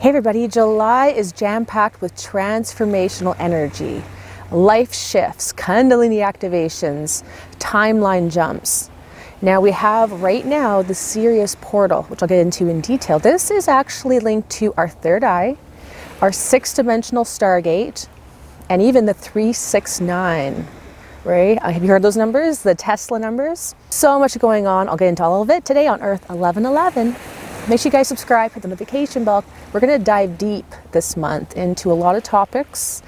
Hey everybody, July is jam-packed with transformational energy, life shifts, kundalini activations, timeline jumps. Now we have right now the Sirius portal, which I'll get into in detail. This is actually linked to our third eye, our sixth-dimensional stargate, and even the 369, right? Have you heard those numbers, the Tesla numbers? So much going on. I'll get into all of it today on Earth 1111. Make sure you guys subscribe, hit the notification bell. We're going to dive deep this month into a lot of topics,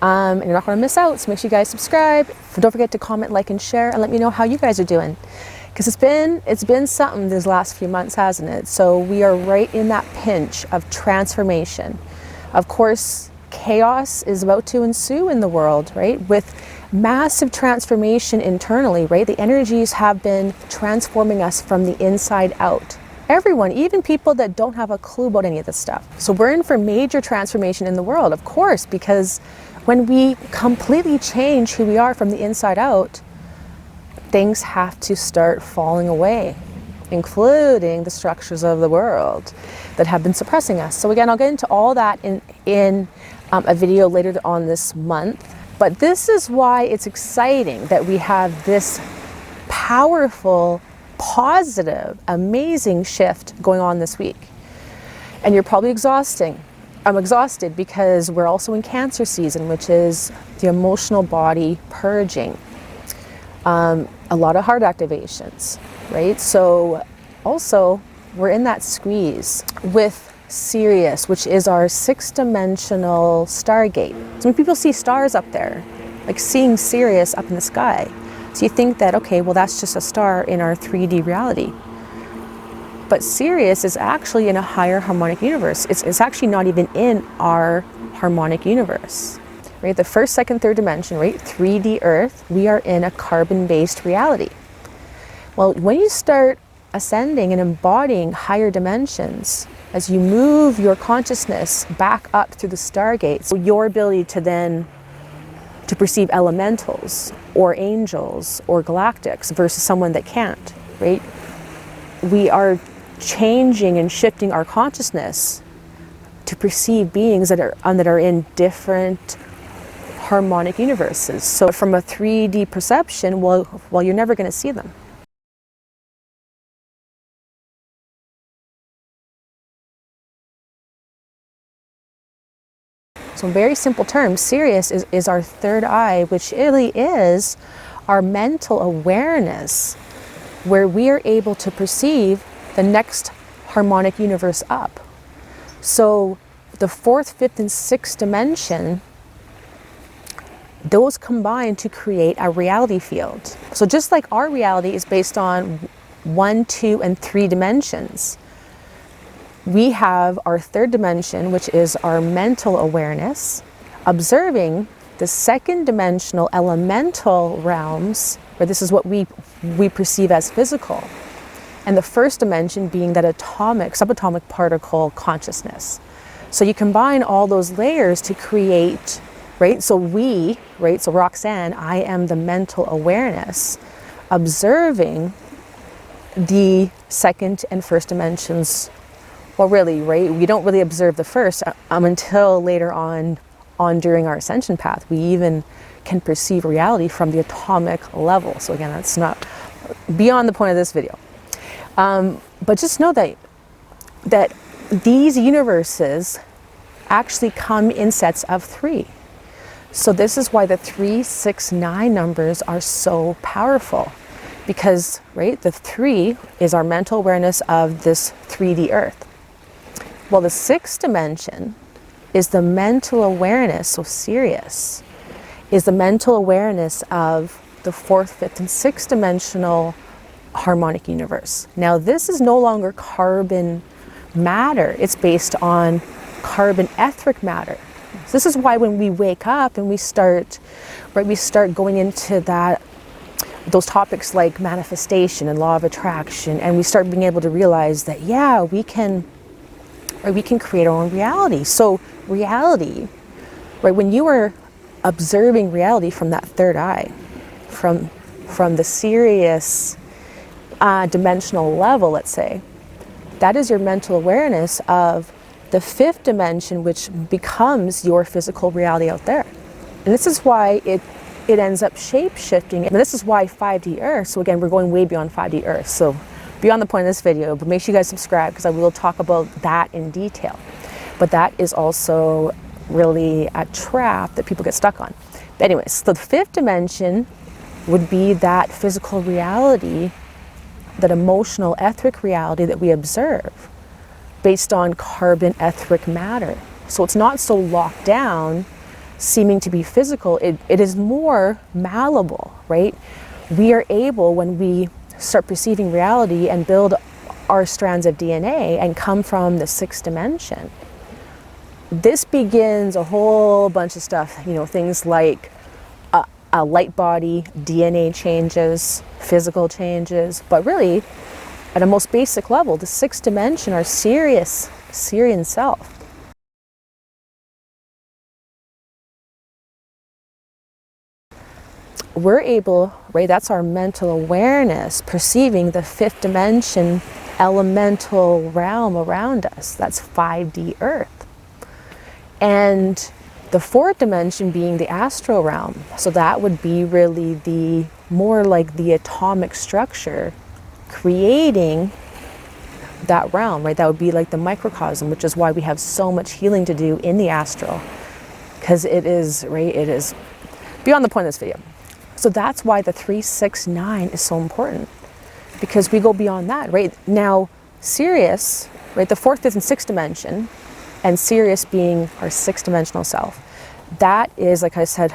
and you're not going to miss out. So make sure you guys subscribe. Don't forget to comment, like, and share, and let me know how you guys are doing. Because it's been something these last few months, hasn't it? So we are right in that pinch of transformation. Of course, chaos is about to ensue in the world, right? With massive transformation internally, right? The energies have been transforming us from the inside out. Everyone, even people that don't have a clue about any of this stuff. So we're in for major transformation in the world, of course, because when we completely change who we are from the inside out, things have to start falling away, including the structures of the world that have been suppressing us. So again, I'll get into all that in a video later on this month. But this is why it's exciting that we have this powerful, positive, amazing shift going on this week. And you're probably exhausted because we're also in Cancer season, which is the emotional body purging. A lot of heart activations, right? So also we're in that squeeze with Sirius, which is our sixth-dimensional stargate. So when people see stars up there, like seeing Sirius up in the sky, so you think that, okay, well, that's just a star in our 3D reality. But Sirius is actually in a higher harmonic universe. It's actually not even in our harmonic universe, right? The first, second, third dimension, right? 3D Earth, we are in a carbon-based reality. Well, when you start ascending and embodying higher dimensions, as you move your consciousness back up through the stargate, so your ability to then to perceive elementals or angels or galactics versus someone that can't, right? We are changing and shifting our consciousness to perceive beings that are in different harmonic universes. So from a 3D perception, well, you're never going to see them. So in very simple terms, Sirius is our third eye, which really is our mental awareness, where we are able to perceive the next harmonic universe up. So the fourth, fifth, and sixth dimension, those combine to create a reality field. So just like our reality is based on 1, 2, and 3 dimensions, we have our third dimension, which is our mental awareness, observing the second dimensional elemental realms, where this is what we perceive as physical, and the first dimension being that atomic, subatomic particle consciousness. So you combine all those layers to create, right? So so Roxanne, I am the mental awareness, observing the second and first dimensions. Well, really, right? We don't really observe the first until later on during our ascension path. We even can perceive reality from the atomic level. So again, that's not beyond the point of this video. But just know that these universes actually come in sets of 3. So this is why the 369 numbers are so powerful. Because, right, the 3 is our mental awareness of this 3D Earth. Well, the sixth dimension is the mental awareness, so Sirius is the mental awareness of the fourth, fifth, and sixth dimensional harmonic universe. Now, this is no longer carbon matter. It's based on carbon etheric matter. So this is why when we wake up and we start going into those topics like manifestation and law of attraction, and we start being able to realize that, yeah, we can create our own reality. So reality, right, when you are observing reality from that third eye, from the Sirius dimensional level, let's say, that is your mental awareness of the fifth dimension, which becomes your physical reality out there. And this is why it ends up shape-shifting. And this is why 5D Earth, so again, we're going way beyond 5D Earth. So beyond the point of this video, but make sure you guys subscribe because I will talk about that in detail. But that is also really a trap that people get stuck on. But anyways, so the fifth dimension would be that physical reality, that emotional etheric reality that we observe based on carbon etheric matter. So it's not so locked down, seeming to be physical. It is more malleable, right? We are able, when we start perceiving reality and build our strands of DNA and come from the sixth dimension, this begins a whole bunch of stuff, you know, things like a light body, DNA changes, physical changes, but really at a most basic level, the sixth dimension, our Sirius, Sirian self. We're able, right, that's our mental awareness, perceiving the fifth dimension elemental realm around us. That's 5D Earth. And the fourth dimension being the astral realm. So that would be really the more like the atomic structure creating that realm, right? That would be like the microcosm, which is why we have so much healing to do in the astral, because it is, right, it is beyond the point of this video. So that's why the 369 is so important, because we go beyond that, right? Now, Sirius, right, the fourth, fifth, and sixth dimension, and Sirius being our sixth dimensional self, that is, like I said,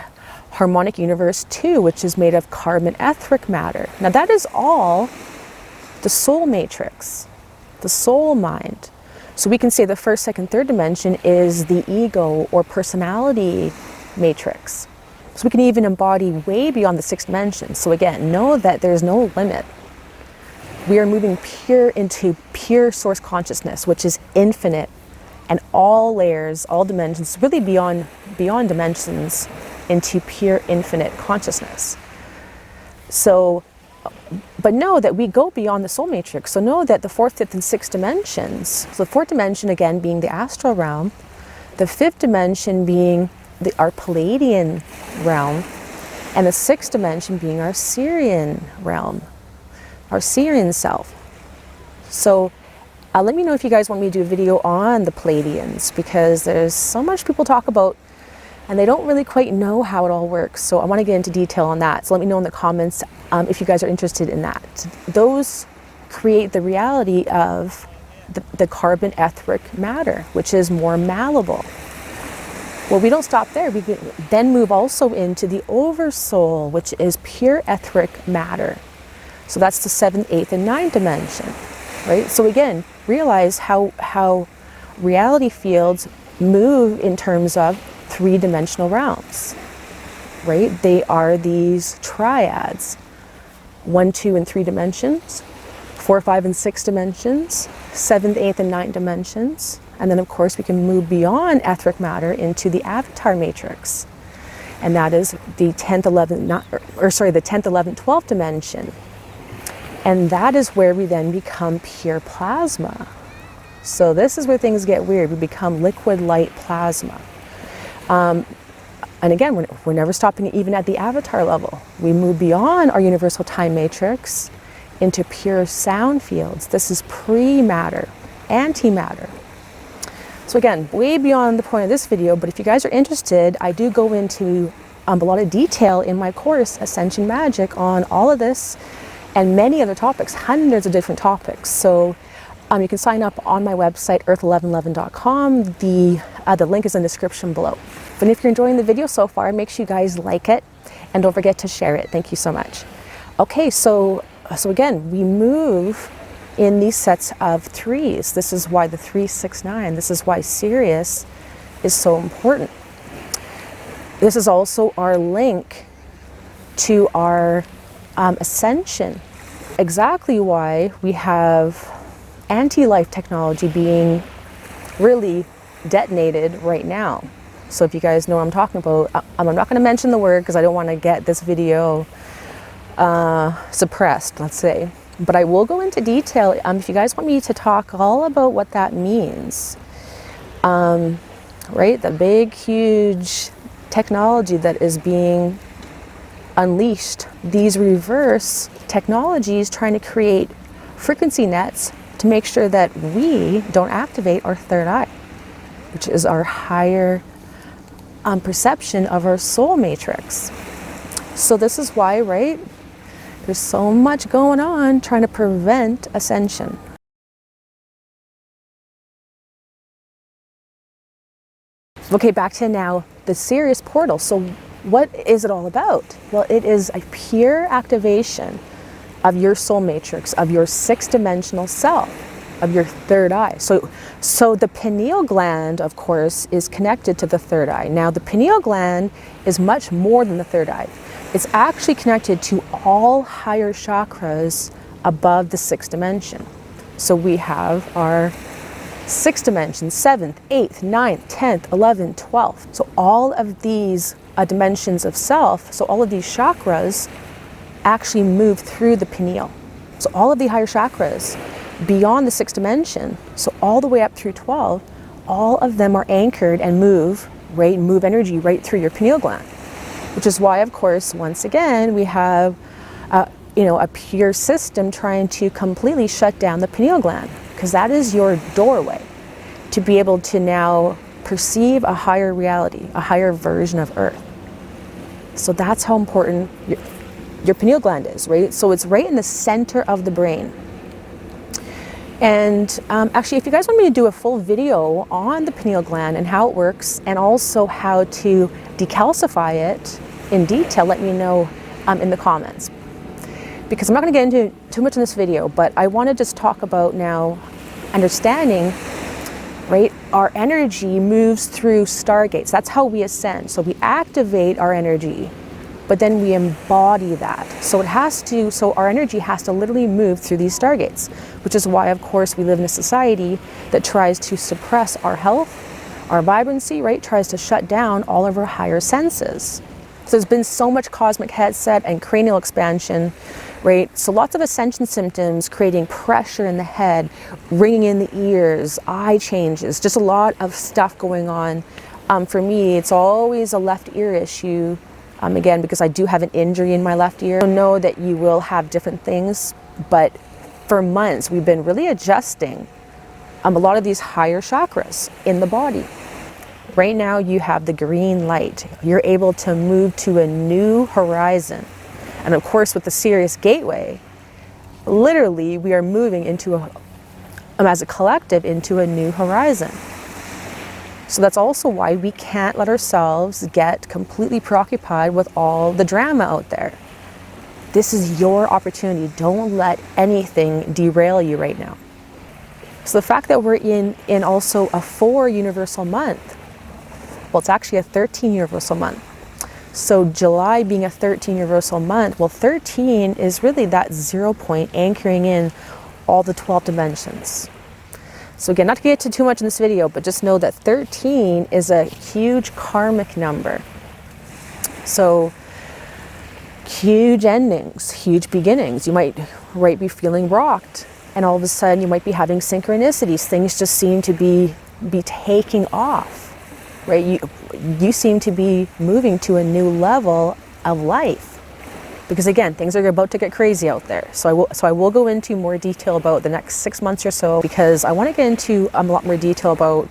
harmonic universe 2, which is made of carbon etheric matter. Now that is all the soul matrix, the soul mind. So we can say the first, second, third dimension is the ego or personality matrix. So we can even embody way beyond the sixth dimension. So again, know that there's no limit. We are moving pure into pure source consciousness, which is infinite, and all layers, all dimensions, really beyond dimensions, into pure infinite consciousness. So, but know that we go beyond the soul matrix. So know that the fourth, fifth, and sixth dimensions, so the fourth dimension again being the astral realm, the fifth dimension being our Palladian realm, and the sixth dimension being our Sirian realm, our Sirian self. So let me know if you guys want me to do a video on the Palladians, because there's so much people talk about and they don't really quite know how it all works. So I want to get into detail on that. So let me know in the comments if you guys are interested in that. Those create the reality of the carbon etheric matter, which is more malleable. Well, we don't stop there. We then move also into the oversoul, which is pure etheric matter. So that's the seventh, eighth, and ninth dimension, right? So again, realize how reality fields move in terms of three-dimensional realms, right? They are these triads, 1, 2, and 3 dimensions, 4, 5, and 6 dimensions, 7th, 8th, and 9th dimensions. And then of course we can move beyond etheric matter into the avatar matrix. And that is the 10th, 11th, the 10th, 11th, 12th dimension. And that is where we then become pure plasma. So this is where things get weird. We become liquid light plasma. And again, we're never stopping even at the avatar level. We move beyond our universal time matrix into pure sound fields. This is pre-matter, antimatter. So again, way beyond the point of this video, but if you guys are interested, I do go into a lot of detail in my course, Ascension Magic, on all of this and many other topics, hundreds of different topics. So you can sign up on my website, earth1111.com. The link is in the description below. But if you're enjoying the video so far, make sure you guys like it and don't forget to share it. Thank you so much. Okay, so again, we move in these sets of threes. This is why the 369, this is why Sirius is so important. This is also our link to our ascension. Exactly why we have anti-life technology being really detonated right now. So if you guys know what I'm talking about, I'm not going to mention the word because I don't want to get this video suppressed, let's say. But I will go into detail if you guys want me to talk all about what that means. right? The big, huge technology that is being unleashed. These reverse technologies trying to create frequency nets to make sure that we don't activate our third eye, which is our higher perception of our soul matrix. So this is why, right, there's so much going on trying to prevent ascension. Okay, back to now the Sirius portal. So what is it all about? Well, it is a pure activation of your soul matrix, of your six-dimensional self, of your third eye. So the pineal gland, of course, is connected to the third eye. Now, the pineal gland is much more than the third eye. It's actually connected to all higher chakras above the sixth dimension. So we have our sixth dimension, 7th, 8th, 9th, 10th, 11th, 12th. So all of these dimensions of self, so all of these chakras actually move through the pineal. So all of the higher chakras beyond the sixth dimension, so all the way up through 12, all of them are anchored and move energy right through your pineal gland. Which is why, of course, once again, we have a pure system trying to completely shut down the pineal gland, because that is your doorway to be able to now perceive a higher reality, a higher version of Earth. So that's how important your pineal gland is, right? So it's right in the center of the brain. And actually, if you guys want me to do a full video on the pineal gland and how it works, and also how to decalcify it in detail, let me know in the comments. Because I'm not going to get into too much in this video, but I want to just talk about now understanding, right? Our energy moves through stargates. That's how we ascend. So we activate our energy, but then we embody that. So our energy has to literally move through these stargates, which is why, of course, we live in a society that tries to suppress our health, our vibrancy, right? Tries to shut down all of our higher senses. So there's been so much cosmic headset and cranial expansion, right? So lots of ascension symptoms, creating pressure in the head, ringing in the ears, eye changes, just a lot of stuff going on. For me, it's always a left ear issue. Again, because I do have an injury in my left ear. I know that you will have different things, but for months we've been really adjusting a lot of these higher chakras in the body. Right now you have the green light. You're able to move to a new horizon. And of course, with the Sirius gateway, literally we are moving into as a collective into a new horizon. So that's also why we can't let ourselves get completely preoccupied with all the drama out there. This is your opportunity. Don't let anything derail you right now. So the fact that we're in also a 4 universal month, well, it's actually a 13 universal month. So July being a 13 universal month, well, 13 is really that 0 point anchoring in all the 12 dimensions. So again, not to get to too much in this video, but just know that 13 is a huge karmic number. So huge endings, huge beginnings. You might be feeling rocked, and all of a sudden you might be having synchronicities. Things just seem to be taking off, right? You seem to be moving to a new level of life. Because again, things are about to get crazy out there. So I will go into more detail about the next 6 months or so, because I want to get into a lot more detail about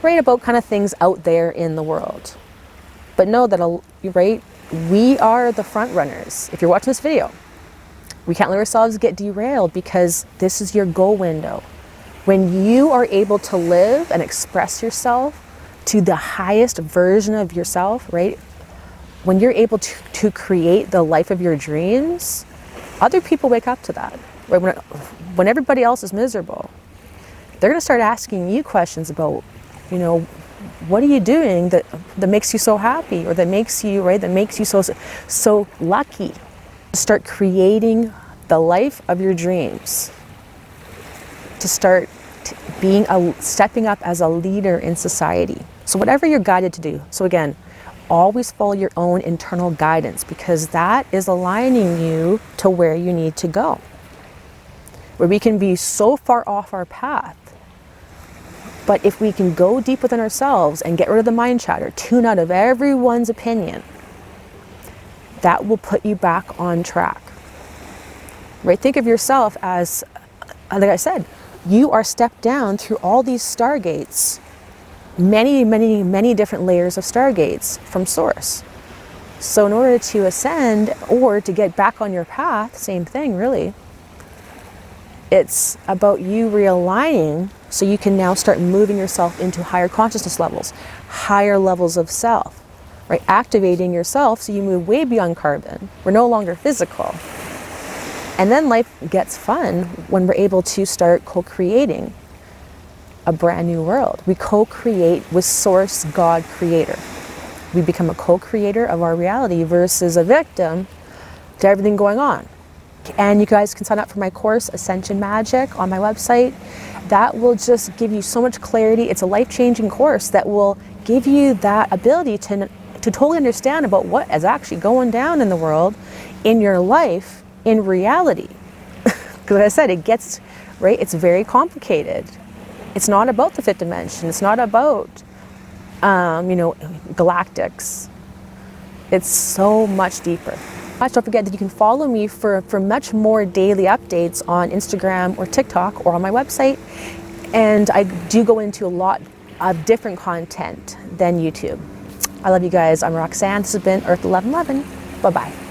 kind of things out there in the world. But know that, right, we are the front runners. If you're watching this video, we can't let ourselves get derailed, because this is your go window. When you are able to live and express yourself to the highest version of yourself, right? When you're able to create the life of your dreams, other people wake up to that. Right? When everybody else is miserable, they're going to start asking you questions about, what are you doing that makes you so happy, or that makes you, right, that makes you so lucky. Start creating the life of your dreams. To start stepping up as a leader in society. So whatever you're guided to do. So again, always follow your own internal guidance, because that is aligning you to where you need to go. Where we can be so far off our path, But if we can go deep within ourselves and get rid of the mind chatter, tune out of everyone's opinion, that will put you back on track. Right? Think of yourself as, like I said, you are stepped down through all these stargates, many, many, many different layers of stargates from source. So in order to ascend or to get back on your path, same thing really, it's about you realigning so you can now start moving yourself into higher consciousness levels, higher levels of self, right? Activating yourself so you move way beyond carbon. We're no longer physical. And then life gets fun when we're able to start co-creating a brand new world. We co-create with Source, God, Creator. We become a co-creator of our reality versus a victim to everything going on. And you guys can sign up for my course, Ascension Magic, on my website. That will just give you so much clarity. It's a life-changing course that will give you that ability to totally understand about what is actually going down in the world, in your life, in reality. Because like I said, it gets, right, it's very complicated. It's not about the fifth dimension. It's not about, you know, galactics. It's so much deeper. Don't forget that you can follow me for much more daily updates on Instagram or TikTok or on my website. And I do go into a lot of different content than YouTube. I love you guys. I'm Roxanne. This has been Earth 1111. Bye-bye.